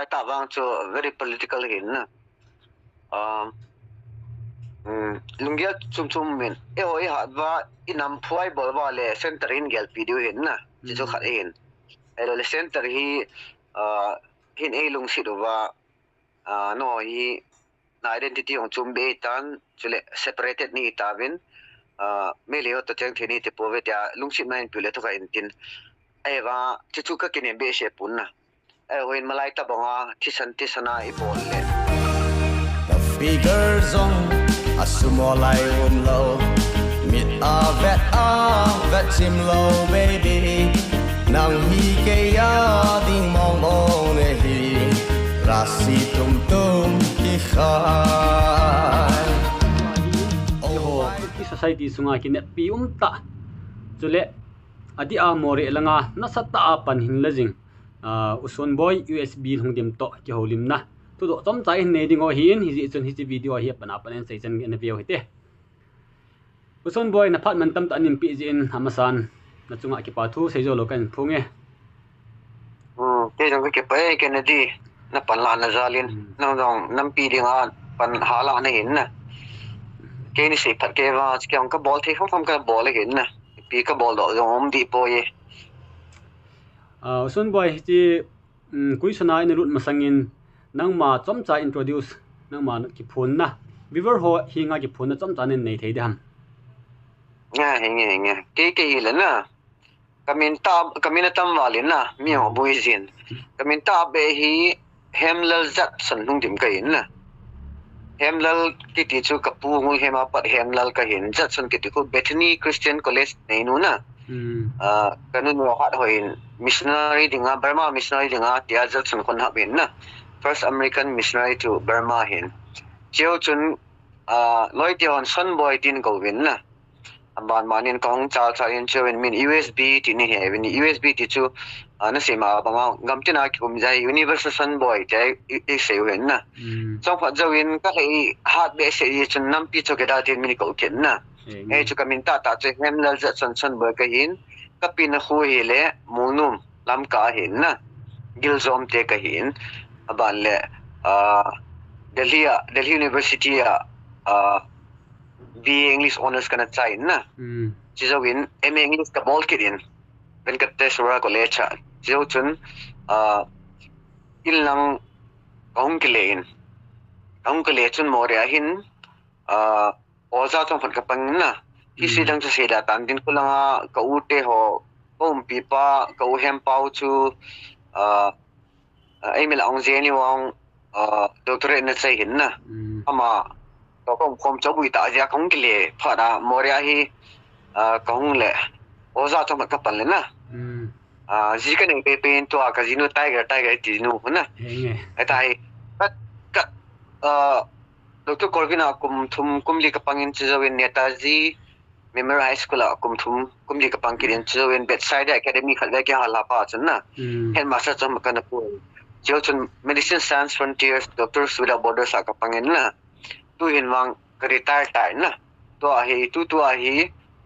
malai ta wang chu very political hin na lungia chum min oi ha wa inam phuai bol wa le center in gel video hin na chi chu khat in le center hi hin e lung si do wa no hi na identity ong chum be tan chule separated ni tawin me leo to chang thini te pove tia lungsi nain pule to ka intin aiwa chi chu ka kine be she punna ai hoin malai ta bonga tisana I bol le the figures on a sumo lai low mit a vet sim low baby nang hi ke ya ding mong mong ne hi rasi tum ki khai society sunga ki net pi ta chule adi a more langa na sata pan hin lajing uson boy usb hongdim to ki holim na tu do tom chai ne ding o hin hi chun hi video hi pana panen sei chan en view hite uson boy na phat man tam ta nin pi jin hamasan na chunga ki pa thu sei zo lo kan phunge te jong ke pa ke na di na pan la na zalin no nam pi ding an pan hala na hin na ke ni sei phat ke wa ke ong ka ball the khom ka ball hin na pi ka ball do om di po ye uson boy ji kui sana in lut masangin nang ma chom cha introduce nang ma ki phun na viver ho hinga ki phun na chom cha nen nei thei dam nga ke hi la na kamin tam walin na mi ho buizin kamin ta be hi hemlal zat san hung dim ka in na hemlal ki ti chu kapu ngu hema pat hemlal ka hin zat san ki ti ko Bethany Christian College nei nu na kanun mo hat hoin missionary dinga Burma missionary dinga tia zat san kon ha bin na first American missionary to Burma hin chiu chun loi ti on son boy tin ko win na amban manin kong cha in chewin min USB ti ni he win USB ti chu na sima banga gamtina ki kum jai universal sun boy jai I se win na chong pha jawin ka hei hat be se chun nam pi chu ke da tin min ko ken na e chu kamin ta che hem lal za sun boy ka hin ka pin na khu hi le munum lam ka hin na gil zom te ka hin aban le Delhi University BA English honors kana chai na chizawin MA English ka bol kidin ben ka tesura college cha chizo chun ilang ongkele chun more ahin oza chong phan ka pang na hi sidang cha seda tan din kulanga ka ute ho pom pipa ka hem pau chu email ong jeni wong doctorate na chai hin na ama to kom cho bui ta ja kong kile phara moria hi kong le oza to ma kapal le na ji ka ne pe pen to ka jinu tiger ti nu na ai ka Dr. Corvina kum li kapangin chizawin Netaji Memorial High School kum li kapang kirin chizawin bedside academy khalwa ke hala pa chun na headmaster chom kana pu jo chun medicine science frontiers doctors without borders ka kapangin na tu hin wang retire tai na to ahi tu ahi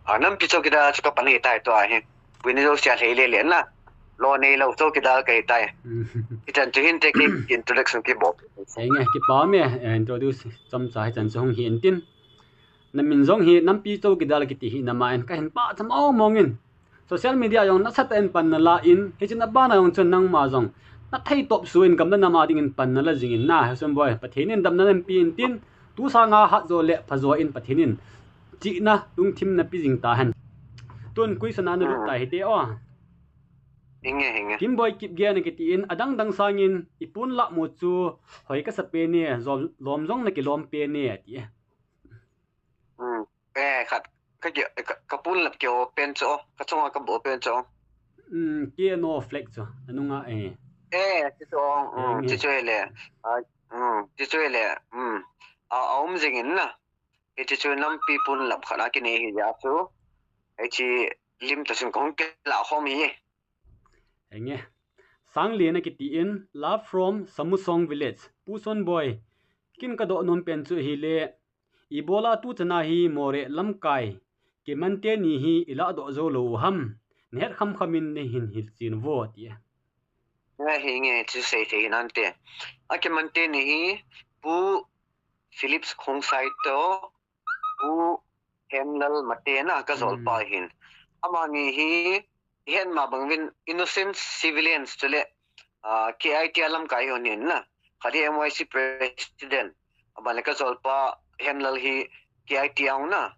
anam picho kida chuka pani tai to ahi wini jo sia le na lo nei lo to kida kai tai itan tu hin te ki introduction ki bo enga ki pa me introduce chom cha chan chong hin tin na min jong hi nam pi to kida ki ti hi na ma en ka hin pa tham au mongin social media yong na sat en pan na la in he chin ba na yong chon nang ma jong na thai top suin kam na ma ding in pan na la jing in na hesum boy pathenin dam na nem pi in tin tu sa nga ha zo le phazo in pathinin chi na tung thim na pi jing ta han tun kui sana na lut ta hi te o hinge kim boy kip ge na ki ti in adang dang sangin ipun la mu chu hoi ka sa pe ne lom jong na ki lom pe ne ti khat ka pun lap kyo pen cho ka chong ka bo pen cho ke no flex cho anunga ti chong ti chele ti chele aum jingin na ti chu nam pi pun lap khana ki ne hi ya chu ai chi lim ta sun kong ke la homi enge sang le na ki ti in love from Samusong village puson boy kin ka do non pen chu hi le Ebola tu chana hi more lam kai ke mante ni hi ila do zo lo ham net kham khamin ne hin hil chin vo ti nghe hi nghe chỉ say thế nan te cái mình tên này bu Philips không sai to bu hemnal mate na ka zol pa hin amani hi hen ma bangwin innocent civilians chule KIT alam kai honin na khari MYC president abale ka zol pa hemnal hi KIT ang na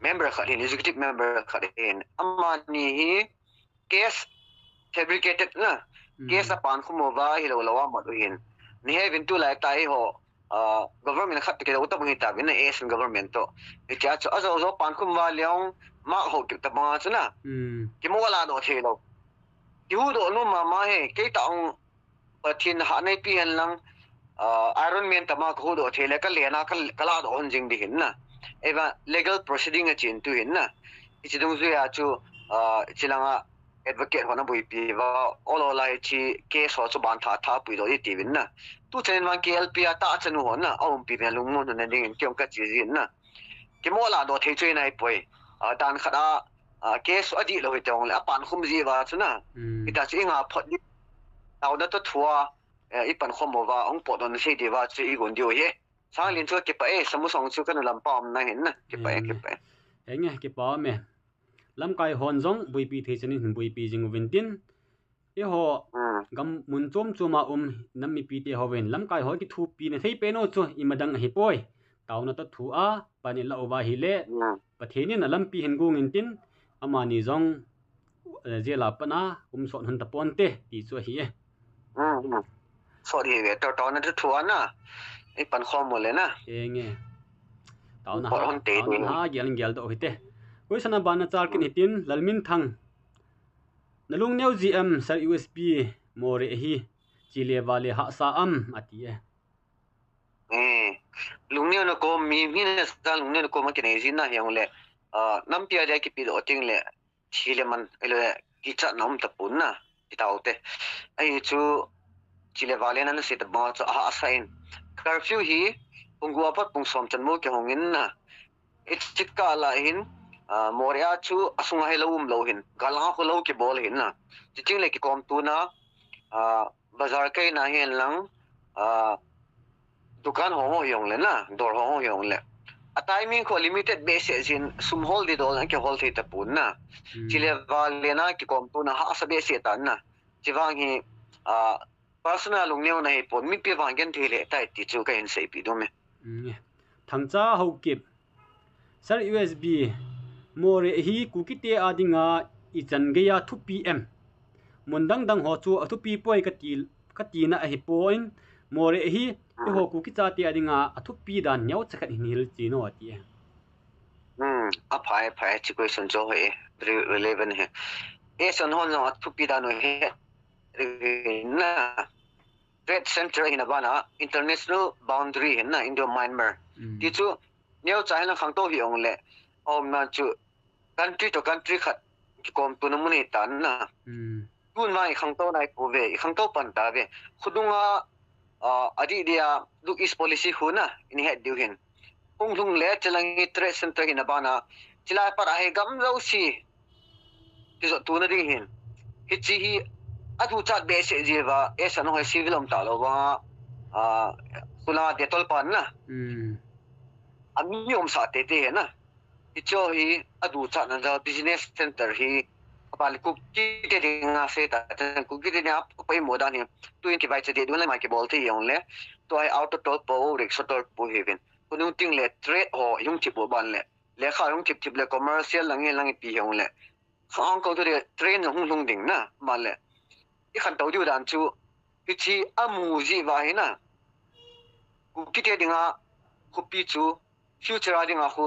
member khari executive member khari amani hi case fabricated na case apan khumova hilo lawa maduhin ni he vintu lai tai ho government khat ke uta bangi ta bin Asian government to icha cho azo zo pan khum wa leong ma ho ki ta ma chuna ki mo la do the lo ki hu do no ma ma he ke ta ong pathin ha nei pi han lang iron man ta ma khu do the le ka le na ka la do on jing di hin na eva legal proceeding a chin tu hin na ichi dong zu ya chu chilanga advocate hona bui pi wa olo lai chi case ho chu ban tha pui do ti win na tu chen wan KLP ta chanu hona om pi me lung mon na ding kyom ka chi zin na ki mo la do thei chui nai poi dan khada case adi lo hi tong la pan khum ji wa chuna ita chi nga phot ni taw da to thua i pan khom wa ong po don se de wa chi i gon dio ye sang lin chu ki pa e samu song chu kan lam pam na hin na ki pa Enga ki pa me lam kai hon zong bui pi the chanin bui pi jing vintin Eiho gam mun chom chuma nam mi pi te hoven lam kai ho ki thu pi ne thei pe no chu imadang hi poi taw na ta thu a pani la owa hi le patheni na lam pi hin gung in tin amani zong zela pana son han ta ponte ti chu hi sorry ve to na thu na i pan khom mo le na nge taw na ha gyal do hite koi sana bana char kin hitin lalmin thang nalung neu GM sar USB more hi chile wale ha sa atie lung neu no ko mi na sa lung neu ko ma kin ezin na hyang le nam pia ja ki pi do ting le chile man ele ki cha nam ta pun na itaute ai chu chile wale na se ta ba cha ha sain curfew hi pungwa pat pung som chan mo ke hongin na ichika la hin moria chu asunga helum lo hin gala ko lo ki bol hin na chiching le ki kom tu na bazar kai na hin lang dukan ho yong le na dor ho yong le a timing ko limited basis in sum hol di dol ke hol thei ta pun na chile wale na ki kom tu na ha sa be se tan na chiwang hi personal lung neu na hi pon mi pe wang gen thile tai ti chu ka in sei pi do me thangcha ho kip sar USB more hi kukite adinga ichan geya 2 pm mondang dang ho chu athu pi poi ka ti na hi point more hi ho kukicha ti adinga athu pi dan nyau chakhat hinil chi no ati a phai chi question jo he relevant he e son hon no athu pi dan he na trade center in abana international boundary na Indo Myanmar ti chu neu chai na khang to hi ong le om na chu country to country khat ki kom tu namuni tan na kun mai khang to nai ko ve khang to pan ta ve khudunga adi dia look is policy huna in head diu hin pung lung le chalangi trade center hin abana chila para he gam lo si ti zo tu na ding hin hi chi hi adu chat be se jewa esa no he civil om ta lo wa kula detol pan na ami om sa te na icho hi adu chat na da business center hi apal ku ki te dinga se ta ku ki te na pai mo da ni tu in ki vai che de du lai mai ki bol te yong le to ai auto tol po rickshaw tol po heaven ku nu ting le trade ho yung chi po ban le kha yung tip le commercial lang pi yong le khang ko de train hung lung ding na ma le i khan to du dan chu ki chi amu ji wa hi na ku ki te dinga ku pi chu future adinga khu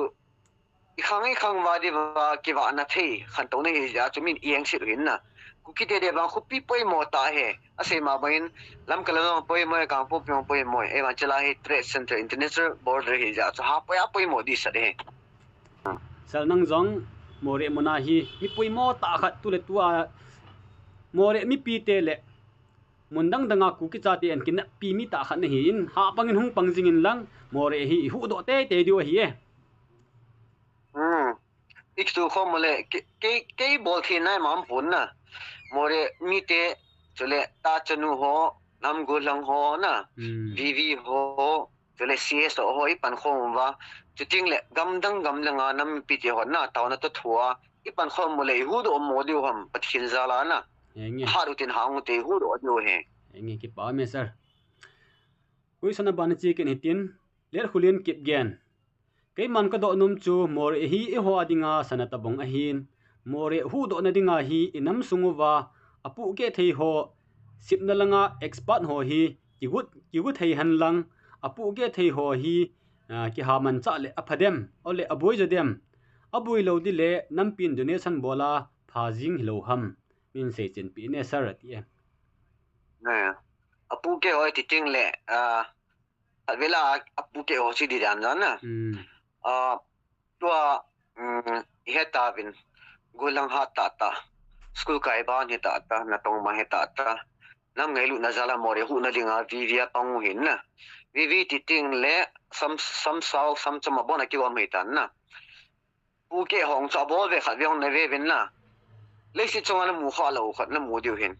i khang wa de wa ki wa na thei khan to ne ja chu min ieng sit hin na ku ki te de ba khu pi poi mo ta he ase ma bain lam kala no poi mo ka po poi mo e ma chala hi trade center international border hi ja cha ha poi mo di sa de sal nang zong more mona hi mi poi mo ta khat tu le tua more mi pi te le mundang danga ku ki chati an kin pi mi ta khat ne hin ha pangin hung pangjing in lang more hi hu do te dio hi e ik tu khom le ke bol thi nai mam pun na more mi te chule ta chanu ho nam gulang ho na VV ho chule CS ho ipan khom wa chuting le gamdang gamlanga nam piti ho na tauna to thua ipan khom mole hu do modi ham pathin zala na harutin haungte hu do do he engi ki pa me sir ui sana ban chi ken hitin ler khulin kip gen cái man ka do num chu more hi e ho adinga sanata bong a hin more hu do na dinga hi inam sunguwa apu ke thei ho sipna langa expert ho hi kigut thei han lang apu ke thei ho hi ki ha man cha le aphadem ole aboi jodem abui lo di le nampin donation bola phajing hilo ham min se chen pi ne sarati na apu ke oi titing le vela apu ke ho si di dan na tua heta bin gulang ha ta school kai ban heta ta na tong ma heta ta nam ngai lu na zala more hu na linga vivia pangu hin na vivi titing le sam sao sam chama bona ki wa mai tan na pu ke hong cha bo ve khat yong na ve bin na le si chong na mu kha lo khat na mu diu hin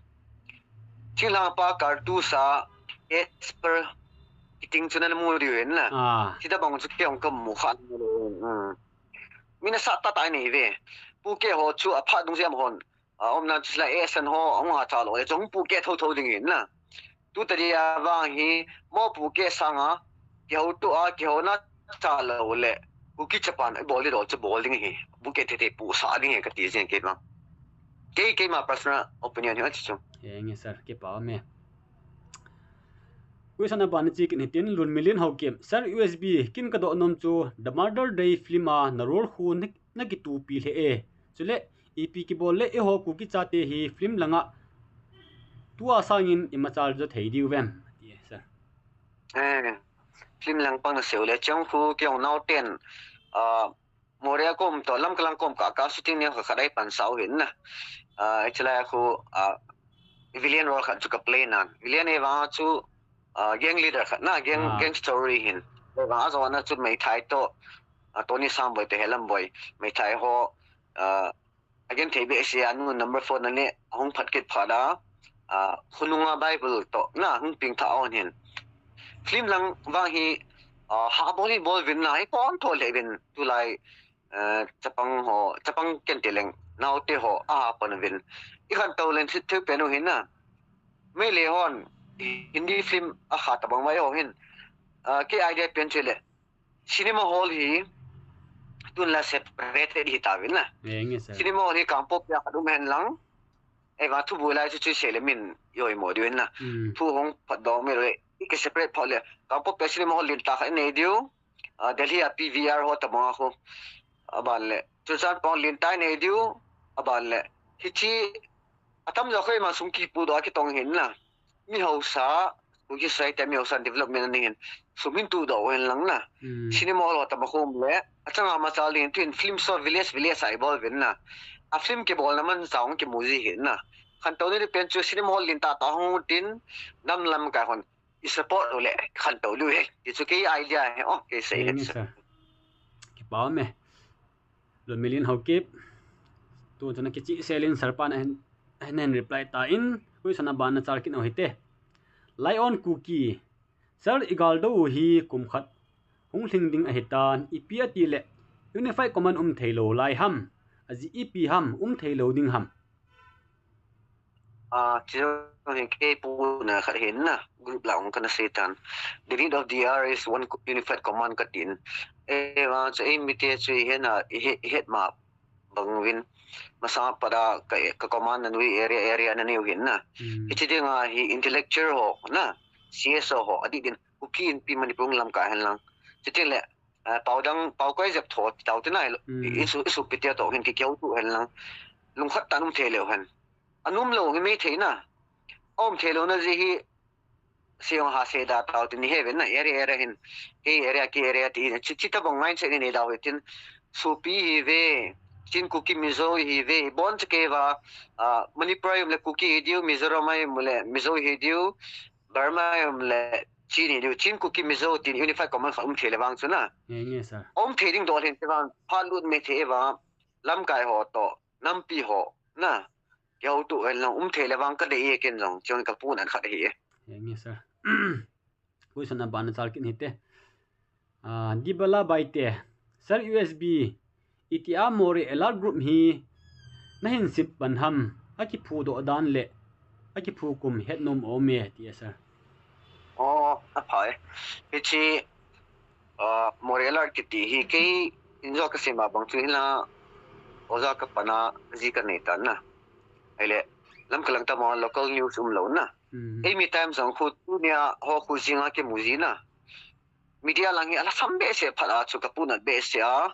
chila pa kar tu sa esper titing chuna na mu diu hin na sida bang chu ke ong kam mu kha mina sa ta tai nei ve pu ke ho chu a pha dung siam hon om na chla esan ho ong ha cha lo le chong pu ke tho ding hin na tu tari ya wa hi mo pu ke sanga ke ho tu a ke ho na cha lo le pu ki chapan ai bol ro cha bol ding hi pu ke the pu sa ding ka ti sen ke ma ke ma personal opinion hi chu nge sir ke pa me kuisana ban chi kin hitin lun million ho kem sir USB kin ka do nom chu the murder day filma narol khu na ki tu pi le e chule Epih ki bol le e ho ku ki chate hi film langa tua sangin imachal jo thei diu vem ti sir film lang pang na seule chang khu ke ong nau ten moria kom to lam kalang kom ka shooting ne kha dai pan sau hin na chla khu villain role kha chu ka play nan villain e wa chu gang leader kha na gang story hin wa zo na chu mai thai to Tony Sam boy te helam boy mai thai ho again thebe asia nu number 4 na ne hong phat ke phada khununga bible to na hung ping tha on hin film lang wa hi ha boli bol win na hi pon tho le win tu lai chapang ken teleng naw te ho pon win I khan to len sit pe no hin na me le hon hindi film a kha ta bang mai ho hin ke idea pen chele cinema hall hi tun la separated hi ta win na cinema hall hi kampo pya khadu men lang e wa thu bulai chu sele min yoi mo diun na thu hong phat do me re ke separate phole kampo pya cinema hall lin ta kha nei diu Delhi a PVR ho ta ma kho aban le chu chan pon lin tai nei diu aban le hi chi atam jo khoi ma sum ki pu do ki tong hin na mi ho sa ku ki sai ta mi ho san development ni hin sumin tu do wen lang na cinema hall ta ma khom le achanga ma cha lin twin film so village ai bol win na a film ke bol na man saung ke muzi hin na khan to ni pen chu cinema hall lin ta hong tin nam lam ka hon I support lo le khan to lu he ti chu ke idea he ke sei he ki pa me lo million ho kip tu chana ki chi selin sarpan en reply ta in koi sana ban na char kin o hite lion cookie sir igal do hi kum khat hung thing ding a hitan ipia ti le unify command thailo lai ham aji Epih ham thailo ding ham chizo hin ke pu na khat hin na group la ong kana setan the need of the hour is one unified command katin wa cha imite chui hena het ma bangwin masa pada ka command nui area na new hin na ichidinga hi intellectual ho na CSO ho adi din ukin pi manipung lam ka hen lang chitile pau koi jap tho tau te nai isu pitia to hin ki kyau tu hen lang lung khat tanum thele hen anum lo ngi me theina om thelo na ji hi siong ha se da tau tin he ven na area hin area ti chita bong ngai che ni da wetin supi hi ve chin cookie mizo hi ve bon che wa manipur le cookie diu mizoram le mizo hi diu Burma le chini diu chin cookie mizo tin unified command kham thele wang chuna nge sir om theding dol hin te wan phalut me the wa lam kai ho to nam pi ho na yêu tụ lòng thế là vang cái đấy cái dòng trong cái phụ này khác đấy Enga sir question na ban chal kin hite dibala baite sir USB itia more elar group hi na hin sip banham aki phu do dan le aki phu kum het nom o me ti sir à phải cái Morelar kiti hi cái injo cái xem bằng tu là oza cái pana gì cái này tan na hay lẽ làm cái lang ta mo local news lâu na mi time sang khu tu nia ho khu jinga ke muzi na media lang hi ala sambe se phala chu ka punat be se a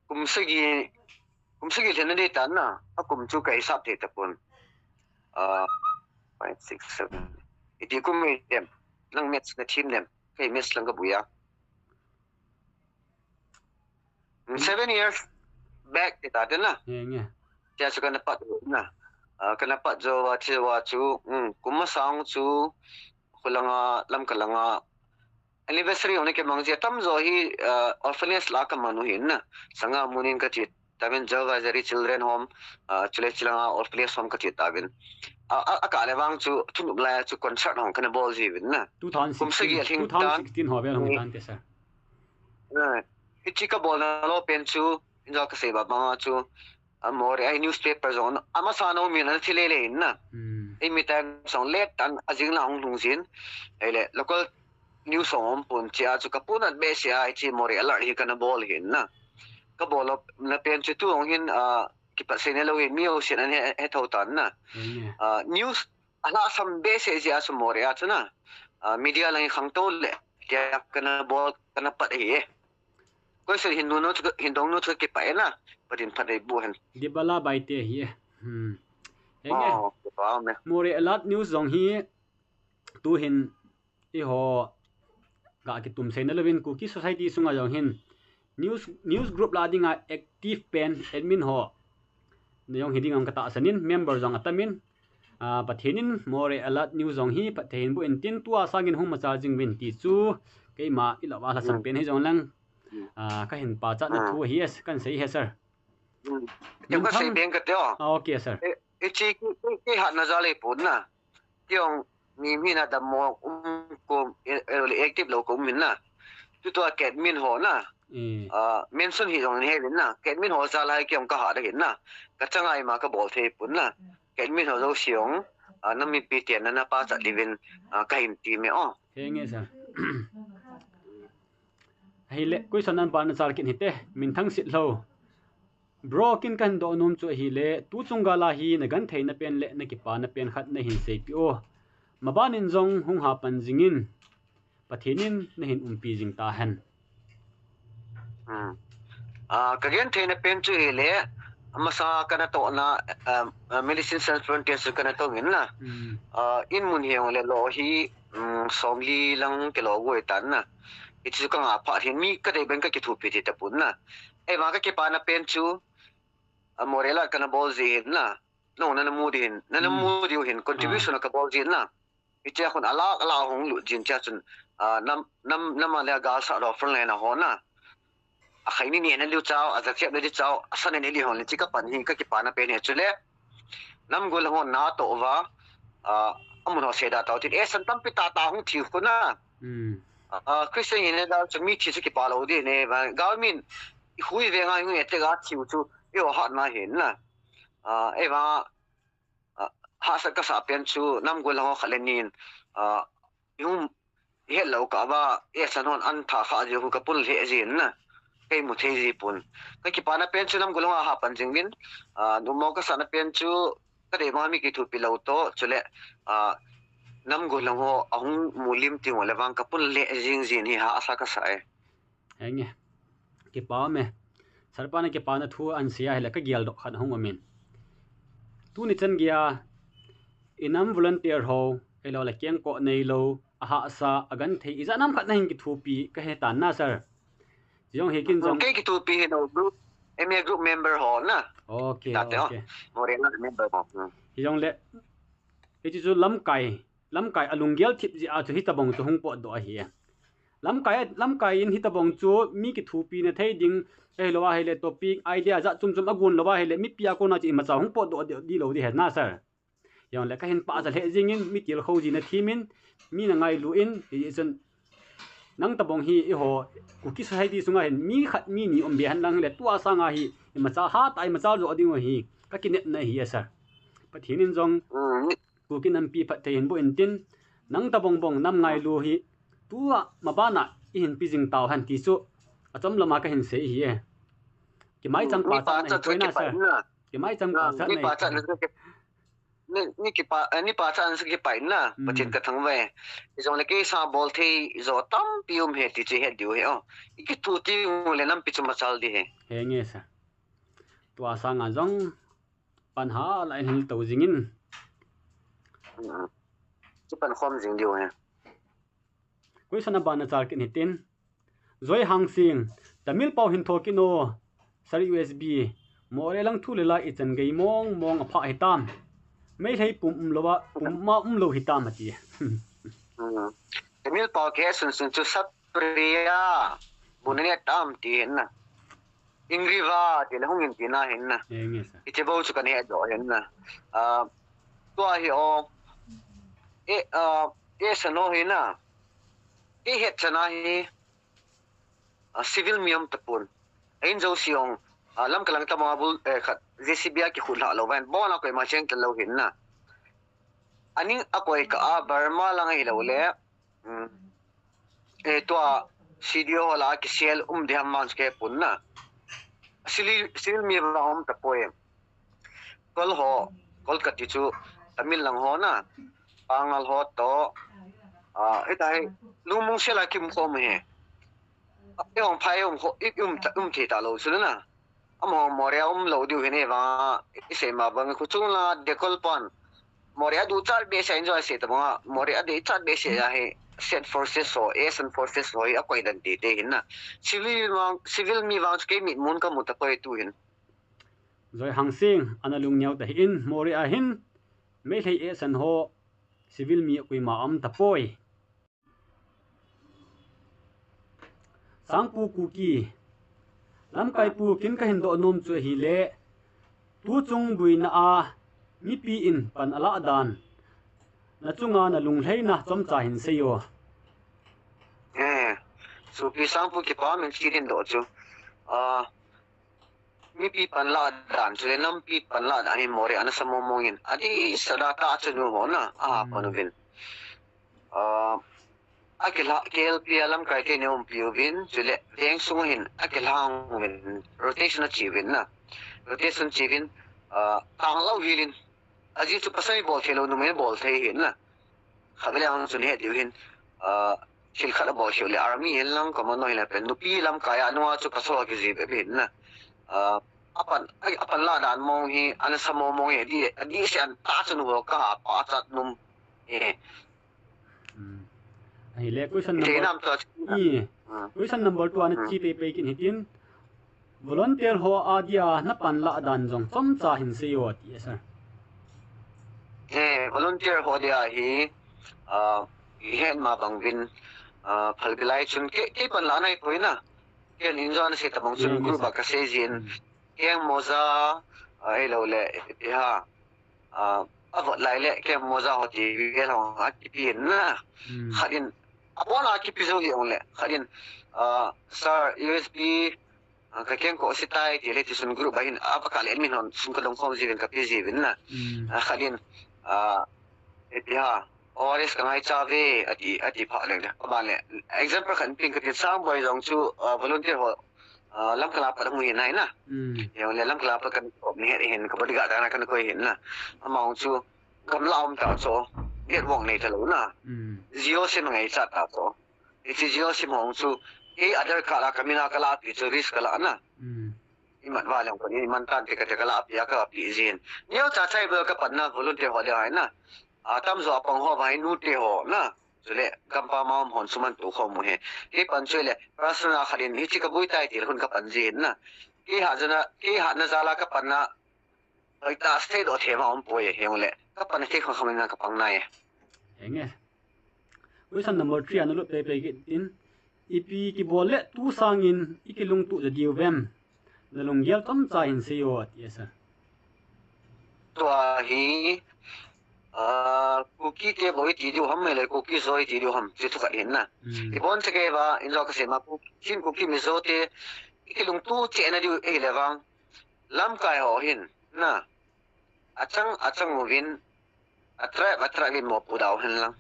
kumsigi thena de tan na a kum chu kai sap the tapun 5 6 7 iti kum me dem lang match na team dem kai match lang ka buya 7 years back kita ada na enga dia suka dapat na kenapa jawa cewa chu kumasang chu khulanga lam kalanga anniversary hone ke mangje tam zo hi orphanage la ka manu hin na sanga munin ka chi taben jawa jari children home chule chilanga orphanage home ka chi taben aka lewang chu thunuk la chu concert hong kana bol ji bin na 2016 hovel hong tan te sir ichika bol na lo pen chu injo ka seba banga chu more ai newspaper zone ama sano mi na thilele in na ei mi time song let tan ajing la hong lungsin ele local news home pun chia chu kapuna be sia chi more alert hi kana bol hin na ka bol na pen chu tu hong hin ki pa senelo in mi o sin an he thotan na news ala sam be se sia su more a chuna media lang khang to le dia kana bol kana pat hi ko se hindong no chu ki pa na padin padai buhan dibala baite hi enga more a lot news zong hi tu hin Eiho ga ki tum sen lovin ku ki society sunga jong hin news group la dinga active pen admin ho neyong hiding ang kata sanin member jong atamin pathenin more a lot news zong hi pathen bu entin tua sangin hum charging win ti chu keima ilawa la sam pen hi jong lang ka hin pa cha na thu hi es kan sei he sir yung ka say bien ka teo okay sir chi ki hat na zale pun na yung mi na da mo ko active lo ko min na tu to ket min ho na mention hi jong he na ket min ho sa lai kyong ka ha da hin na ka changai ma ka bol the pun na ket min ho zo siong na mi pi tian na pa cha livin ka hin ti me o henge sir hele koi sanan pa na char kin hite min thang sit lo brokin kan do nom chu hi le tu chunga la hi na gan theina pen le na ki pa na pen khat na hin sei pi o mabanin zong hung ha pan jingin pathinin na hin umpi jing ta han ka gen theina pen chu hi le masa kana to na medicine sans frontiers kana to ngin na in mun hiang le lo hi somli lang ke lo goi tan na itu ka nga pha hin mi ka dei ben ka ki thu pi ti ta pun na e ma ka ki pa na pen chu morela kana bol zin na no na mu din na mu diu hin contribution ka bol zin na icha khon ala hong lu jin cha chun nam la ga sa ro front line ho na a khaini ni na lu chao a zakhet le chao asan ne li hon le chika pan hi ka ki pa na pe ne chule nam gol ho na to wa amun ho se da ta ti e san tam pi ta hong thi ko na Christian ne da chumi chi ki pa lo de ne ga min hui ve nga ngue te ga chi chu yo ha na hin na e wa ha sa ka sa pen chu nam gol ho khalenin yung he lo ka ba e sanon an tha kha je hu ka pul he jin na kai mu the ji pun ka ki pa na pen chu nam gol ha pan jing bin nu mo ka sa na pen chu ka de ma mi ki thu pi lo to chule nam gol ho ahung mulim ti mo lewang ka pul le jing jin hi ha asa ka sa e enge ki pa me sarpana ke pa na thu an sia hele ka gial do khan hong amin tu ni chen gia inam volunteer ho elo la keng ko nei lo aha sa agan thei izanam khat nahin ki thu pi ka he tan na sir jong he kin jong ke ki tu pi no group MA group member ho na okay okay morena member ho jong le e chu lam kai alungial thip ji a chu hi tabong chu hung po do hi lam kai in hitabong chu mi ki thu pi na thei ding ei lowa hele topic idea za chum agun lowa hele mi pia ko na chi ma chawng po do di lo di he na sir yang le ka hin pa za le jing in mi til kho ji na thimin mi na ngai lu in hi chen nang tabong hi i ho ku ki society sunga hen mi khat mi ni om be han lang le tua sanga hi ma cha ha tai ma cha zo ding hi ka kinet na hi sir pathin in jong ku kin am pi phat thein bo in tin nang tabong bong nam ngai lu hi tua mabana i hin pijing taw han ti chu acham lama ka hin se hi e ki mai chang pa cha na toina sir ki mai chang pa cha ni pa cha an se ki pai na pachin ka thang ve jong le ke sa bol thei zo tam pium he ti che he diu he o ki tu ti le nam pi chu ma chal di he nge sa tua sanga jong pan ha lai hin to jingin chu pan khom jing diu he koi sana bana char kin hitin zoi hang sing tamil pau hin thokino sari usb more lang thu le la i chan gei mong apha hitam mai thei pum lowa pum ma lo hitam ati tamil pau ke sun chu sat priya bunne tam ti na ingriva ti le hong in ti na hin na nge sa iche bo chu kan he do hin na to hi o e sano hi na e het chana hi civil miam tapun ain zo siong lam kalang ta ma bul khat jcb ki khula lo van bona ko ma cheng lo hin na aning akoi ka Burma lang hi lo le e to cdo la ki sel de man ke pun na civil mi ba hom ta poem kolkati chu tamil lang ho na pangal ho to itai lumong sila kim ko me yung phai ho thi ta lo su na amo moria lo diu hene wa ise ma bang khu chung la dekol pan moria du char be sa enjoy se ta ma moria de chat be se ya he set forces so asian forces so ya koi dan ti te hin na civil mi wang ke mi mun ka mu ta koi tu hin zoi hang sing analung nyau ta hin mori a hin me thei e san ho civil mi kui ma am ta poi sang pu ku ki lam kai pu kin ka hin do nom chu hi le tu chung bui na a mi pi in pan ala dan na chunga na lung hlei na chom cha hin se yo so pi sang pu ki pa men chi din do chu mi pi pan la dan chu le nam pi pan la dan hi more ana samo mongin adi sada ta chu no ho na panovin akila KLP alam kai te neum piuvin chule veng sunghin akilang win rotation achievin na rotation achievin tang lau hilin aji chu pasai bol thelo nu me bol thei hin na khabele ang chun he diwin khil khala bol khole army hin lam common noi la pen nu pi lam kaya nuwa chu paso ki ji be bin na apan la dan mong hi ana samo mong he di sian ta chun ho ka pa chat num ai le question number 2 an chi pe kin hitin volunteer ho adia na pan la dan jong chom cha hin se yo ti sir volunteer ho dia hi hen ma bangwin phalbilai chun ke pan la nai poina ken injon se tabong chun group ka se jin keng moza ai lo le ha avot lai le keng moza ho ti ge lo akipin na khadin abona ki piso ge onle khadin sir usb ka ken ko sitai ti le ti sun group bahin apaka le admin hon sun ka dong khom jiven ka pg bin na khadin epia ores ka ngai chave ati pha le ba le example khan ping ka ti sang boy jong chu volunteer ho lam kala pa mu hinai na yo le lam kala pa kan ni hen ka bodi ga da na kan ko hin na among chu kam laum ta cho get wong nei ta lo na zero sim ngai cha ta cho iti zero sim hong chu e other kala kamina kala pi chu risk kala na iman walang ko ni man tan te ka kala pi ka pi jin nyo cha chai bo ka pan na volunteer ho le ai na atam zo apang ho vai nu te ho na chule kampa mam hon suman tu kho mu he ke pan chule personal khalin hi chi ka bui tai til hun ka pan jin na ke ha na zala ka pan na ai ta stay do the ma om poe he le ka pan te kho khamina ka pang nai enge question number 3 an lo pe pe in Epih ki bole tu sangin ikilung tu the diovem the lungial tom cha in seo at yes sir tua hi cookie te boy ti du ham le cookie zoi ti du ham chu thu ka hin na ibon che ke ba in lo ka se ma chin cookie mi zo te ikilung tu che na du e le wang lam kai ho hin na achang movin atra gi mo pu dau hen lang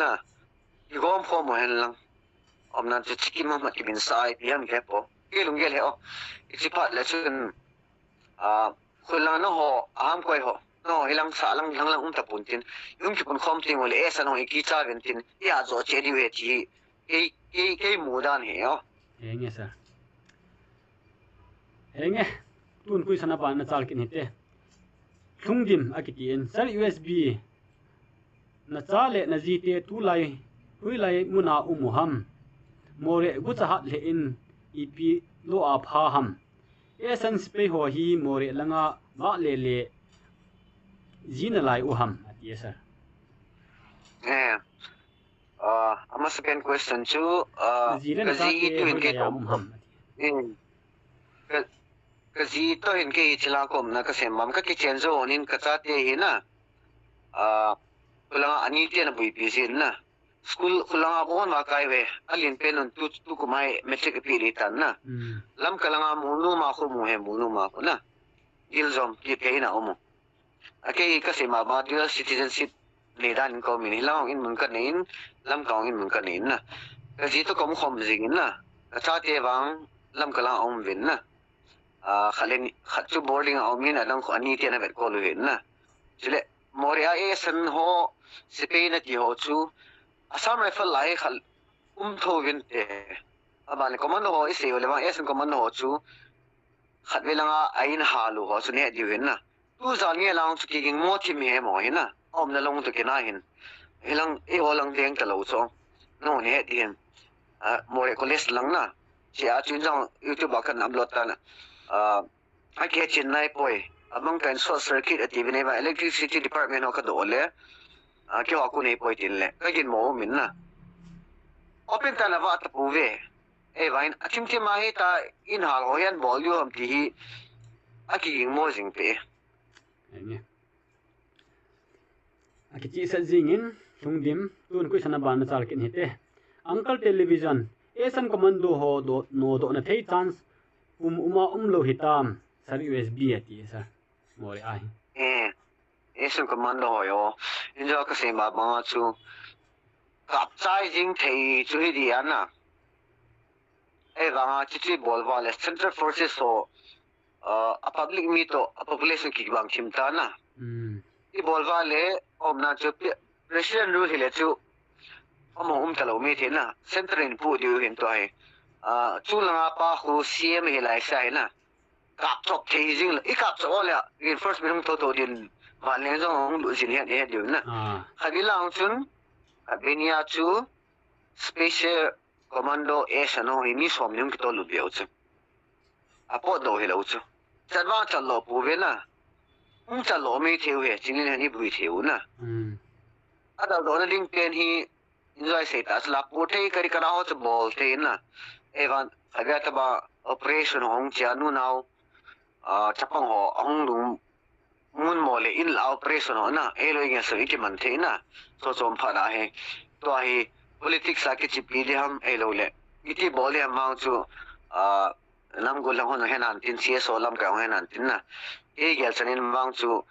na igom pho mo hen lang om nan chu chiki ma ki bin sai piam ke po kilung gel he o Ekipat le chun khula no ho aham koi ho no hilang sa lang tapun tin yung ki pun khom ting ole esa no iki cha gen tin ya zo che di we ti ke mu dan he o enge sir enge tun kui sana pa na chal kin hite thungdim akitin sar USB na chale na jite tu lai hui lai muna umuham more gucha hat le in Epih lo a pha ham esan spe ho hi more langa ba le jina lai u ham yes sir ama second question chu kazi to in ke tom ham kazi to in ke chila kom na ka sembam ka ki chenzo onin ka cha te hi na kulanga ani te na bui pi sin na school kulanga bon ma kai we alin penon tu kumai metric pi tan na lam kalanga munu ma khu mu he munu ma ko na ilzom ki pe na omo ake ka se ma ba dual citizenship le dan ko min long in mun ka nin lam kaung in mun ka nin na ka ji to kom khom jing na ka cha te wang lam kala om vin na khalen khachu boarding min adang ko ani te na bet ko lu hin na chile moria e san ho sipe na ti ho chu asam rifle lai khal tho vin te aban commando ho ise ole ma esen commando ho chu khat velanga ain halu ho chu ne di win na tu zan nge lang chu ki ging mo thi mi he mo hin na om na long tu ke na hin helang e ho lang deng ta lo cho no ne din more college lang na chi a chun jang youtube ba kan upload ta na a ke chin nai poi among kan short circuit ati bine ba electricity department ho ka do le ke wa ku nei poi tin le ka gin mo min na open ta na wa ta pu ve e vain achim ti ma he ta in hal ho yan volume ti hi aki ging mo jing pe enge akichi sa jingin thungdim tun kui sana ban na chal kin hite uncle television esan commando ho do no do na thei chance uma lo hitam sar USB ati sa more ai esan commando ho yo injo ka se ma ba chu kap chai jing thei chu hi di ana e va chi bol va le central forces so a public meet to a population ki bang chim ta na I bol va le om na chu president ru hi le chu om ta lo mi the na central in pu di hin to ai chu la pa khu CM hi lai sai na kap chop thei jing le I kap cho le in first minung to din van le zong lu jin he di na ha gi lang chun abenia chu special commando esano hi mi som nyung ki to lu biao chu apo do hi lo chu chatwa chalo pu ve na chalo mi theu he chingin hani bui theu na ada do na ling pen hi enjoy se ta sla pu thei kari kana ho chu bol te na evan aga ta ba operation hong cha nu nau chapang ho ong lum mun mole in la operation ho na e lo nge so ki man the na so som pha da he to hi politics a ki chi pi de ham e lo le iti bole amang chu nam go lang hono henan tin cs lam ka henan tin na e gel chanin mang chu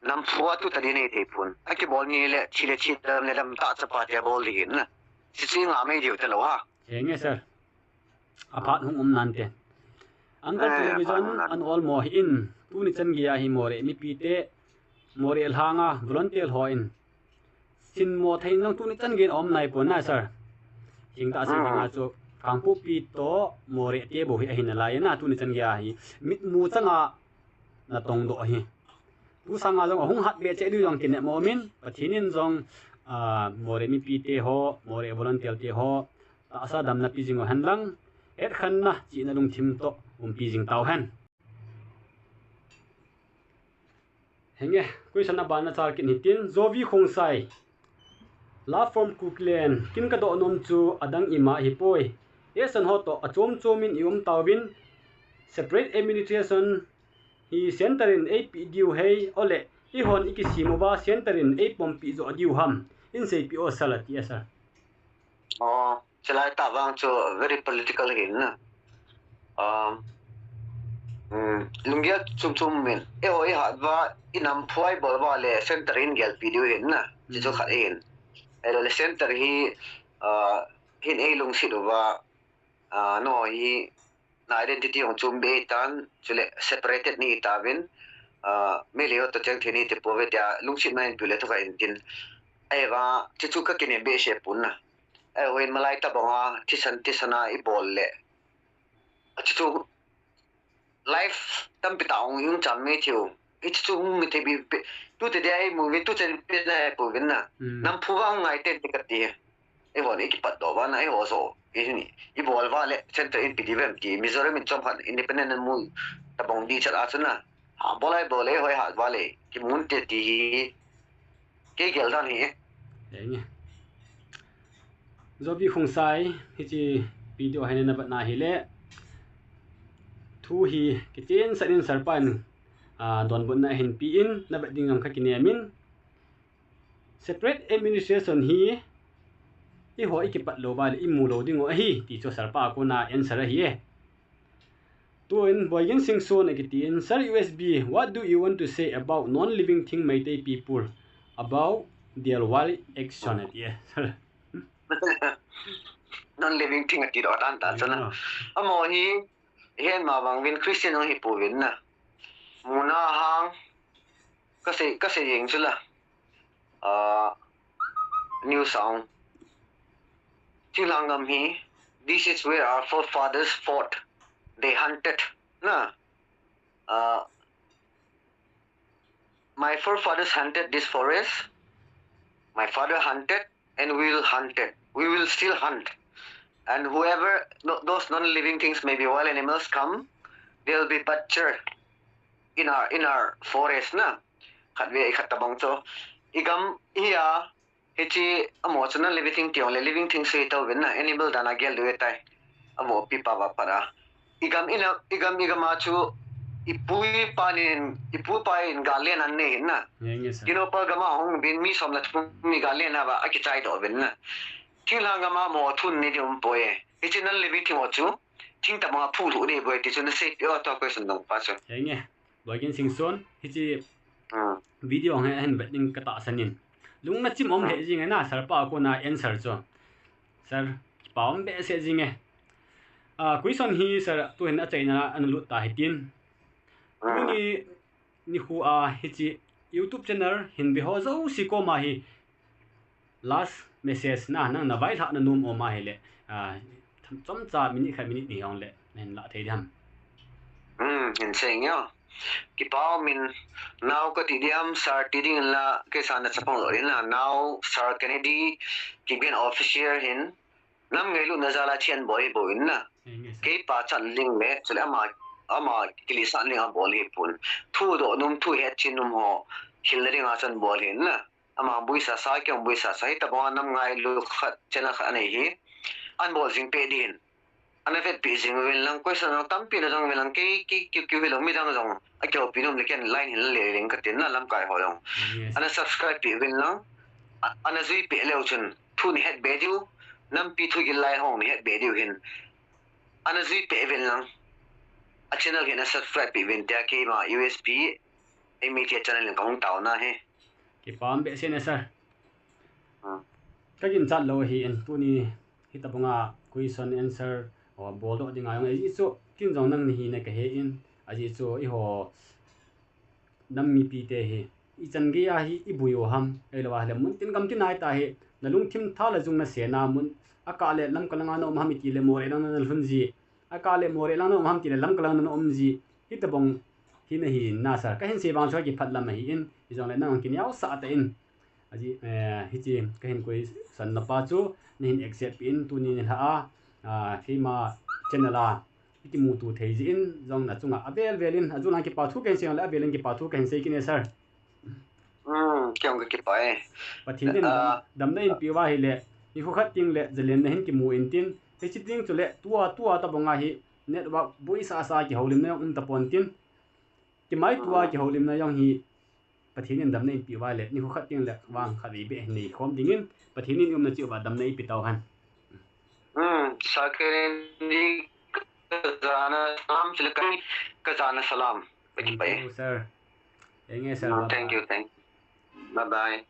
nam phua tu ta dine te phun aki bol ni le chile chi dam le lam ta cha pa te bol li na chi nga me diu te lo ha enge sir aphat hum nan te uncle television an all mo in tu ni changia hi more mi pi te more el hanga volunteer ho in sin mo thain lang tu ni chan gen om nai pon na sir king ta sin nga chu kangpu pi to more te bo hi hin la na tu ni chan gia hi mit mu changa na tong do hi tu sanga jong hung hat be che du jong tin mo min pathinin jong more mi pi te ho more volunteer te ho ta sa dam na pi jing han lang et khan na chi na lung thim to pi jing taw han henge question na ban na char kin hitin zovi khong sai la form kuklen kin ka do nom chu adang ima hi poi esan ho to achom chomin iom tawin separate administration hi centerin ap diu hei ole I hon ikisimova centerin apom pi zo diu ham in sei pi o salati asa chalai ta wang chu very political hin na lungia chum min e oi hat wa inam phuai bol wa le center in gel video hin na chi chu khat in e le center hi hin e lung si do wa no hi na identity ong chum be tan chule separated ni ta win me leo to chang thini te pove tia lung si main pule to ka in tin e wa chi chu ka kine be she pun na e wen malai ta bonga tisana I bol le chi chu life tam pitaung yung cham me thiu ich chu mi te bi tu te dai movie tu chen pe na po vin na nam phuwang ngai te te kati e won ekipat do ba na e ho so e ni I bol wa le center in pdvm ki mizoram in chom khan independent mu ta bong di chat a chuna ha bolai bole hoi ha wa le ki mun te ti ke gel dan hi enge zobi khung sai hi chi video haina na na hi le thu hi kitchen sanin sarpan don bun na hin pi in na ba dingam kha kinemin separate administration hi I ho ikipat lo ba I mu lo ding o hi ti cho sarpa ko na answer hi e to in boygin sing so na kitin sir usb what do you want to say about non living thing Meitei people about their wild action at yeah non living thing ati do tan ta chana amo hi hen ma bang win christian hi pu win na muna hang ka se yeng chula new song chilangam hi this is where our forefathers fought they hunted na my forefathers hunted this forest my father hunted and we will still hunt and whoever those non-living things maybe wild animals come they'll be butchered in our forest na khatwe khatabang cho igam iya hichi amo chana living thing living thing sei to na animal dana gel do tai amo pipa ba para igam chu ipui pa in galen anne na kino pa gama hong bin mi somla mi galen na ba akichai do bin na thilanga ma mo thun ni dum poe hichi nan living thing chu thing ta ma phu lu de boy ti chun se yo to question dong pa chu enge boygin sing son hichi video ngai han betting ka ta sanin lung na chim om he jing na sarpa ko na answer cho sir paum be se jing e question hi sir to hen a chaina an lu ta hitin ni hu hichi YouTube channel hin bi ho zo si ko ma hi last message na nang na vai tha na num o ma hi le chom cha minute ni ong le nen la thei dam hin seng yo ki pao min now ka ti diam sar ti ding la ke sa na chapong lo na now sir Kennedy ki bin official hin nam ngai lu na zala chen boy na ke pa chan ling me chule ama kilisan ling a boli pun thu do num thu het chin num ho hilring a chan bol hin na ama buisa sa kyong buisa sai ta ba nam ngai lu khat chena kha nei hi an bol jing pe din ana vet pi jing wen lang question ang tam pi na jong wen lang ki wen mi dang jong a kyo pi num leken line hin le ring ka tin na lam kai ho jong ana subscribe pi wen lang ana zui pe leo chun thu ni het be diu nam pi thu gi lai hong ni het be diu hin ana zui pe wen lang a channel hin subscribe pi wen ta ke ma usb e media channel kong taw na he ki pam be se na sir ka gin chat lo hi en tu ni hitabunga question answer o bol do dinga yong ai chu kin jong nang ni hi na ka he in aji chu I ho nam mi pi te hi I chan ge ya hi I buyo ham ai lo wa le mun tin gam tin ai ta hi na lung thim tha la jung na se na mun akale lam kalanga no ma mi ti le more na na lhun ji akale more lang no ham ti le lam kalanga no om ji hitabong hi na hi na sa ka hin se bang so ki phat lam hi in I jong le nang kin yaw sa ta in aji hi chi ka hin koi san na pa chu ni hin accept in tu ni ha khi mà channel la ki mu tu thei ji in jong na chunga abel velin ajuna ki pa thu ken se la abelin ki pa thu ken se ki ne sir kyong cái pai pathin in dam na in piwa hi le hi khu khat ting le zelen na hin ki mu in tin he chi ting chu le tua ta bonga hi network bui sa ki holim na ta pon tin ki mai tua ki holim na yang hi pathin in dam na in piwa le ni khu khat ting le wang khari be ni khom dingin pathin in na chi wa dam na i pitaw han sakerin ni kazana salam silkai kazana salam thank you sir Enga sir thank you bye bye